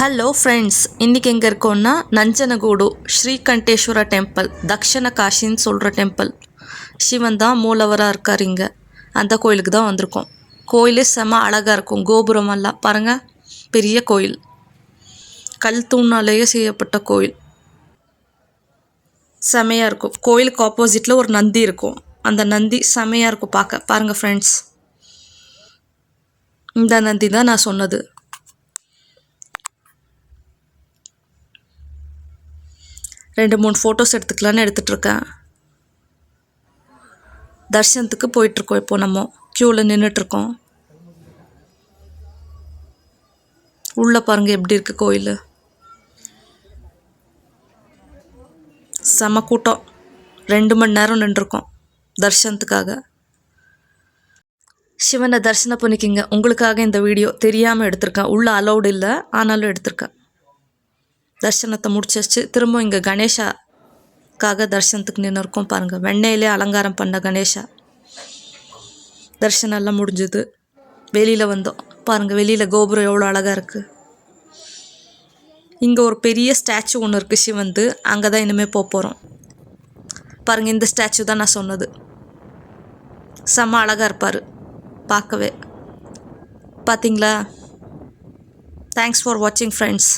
Hello friends, இன்றைக்கி எங்கே இருக்கோன்னா நஞ்சனகூடு ஸ்ரீகண்டேஸ்வர temple, Dakshina காஷின்னு சொல்கிற டெம்பிள். சிவன் தான் மூலவராக இருக்கார். இங்கே அந்த கோயிலுக்கு தான் வந்திருக்கோம். கோயிலே செம அழகாக இருக்கும். கோபுரமெல்லாம் பாருங்கள், பெரிய கோயில், கல் தூணாலேயே செய்யப்பட்ட கோயில். செமையாக இருக்கும். கோயிலுக்கு ஆப்போசிட்டில் ஒரு நந்தி இருக்கும். அந்த நந்தி செமையாக இருக்கும் பார்க்க. பாருங்கள் ஃப்ரெண்ட்ஸ், இந்த நந்தி தான் நான் சொன்னது. ரெண்டு மூணு ஃபோட்டோஸ் எடுத்துக்கலான்னு எடுத்துகிட்ருக்கேன். தர்ஷனத்துக்கு போயிட்டுருக்கோம். இப்போ நம்ம க்யூவில் நின்றுட்டுருக்கோம். உள்ளே பாருங்கள் எப்படி இருக்குது கோயில். செம கூட்டம். 2 மணி நேரம் நின்றுருக்கோம் தர்ஷனத்துக்காக. சிவனை தரிசனம் பண்ணிக்கிங்க. உங்களுக்காக இந்த வீடியோ தெரியாமல் எடுத்திருக்கேன். உள்ளே அலௌடு இல்லை, ஆனாலும் எடுத்திருக்கேன். தர்சனத்தை முடிச்சாச்சு. திரும்ப இங்கே கணேஷாக்காக தரிசனத்துக்கு நின்று இருக்கோம். பாருங்கள், வெண்ணெயிலே அலங்காரம் பண்ண கணேஷா. தரிசனம் எல்லாம் முடிஞ்சுது. வெளியில் வந்தோம். பாருங்கள், வெளியில் கோபுரம் எவ்வளோ அழகாக இருக்குது. இங்கே ஒரு பெரிய ஸ்டாச்சு ஒன்று இருக்குது சிவந்து. அங்கே தான் இனிமேல் போக போகிறோம். பாருங்கள், இந்த ஸ்டாச்சு தான் நான் சொன்னது. செம்ம அழகாக இருப்பார் பார்க்கவே. பார்த்தீங்களா? தேங்க்ஸ் ஃபார் வாட்சிங் ஃப்ரெண்ட்ஸ்.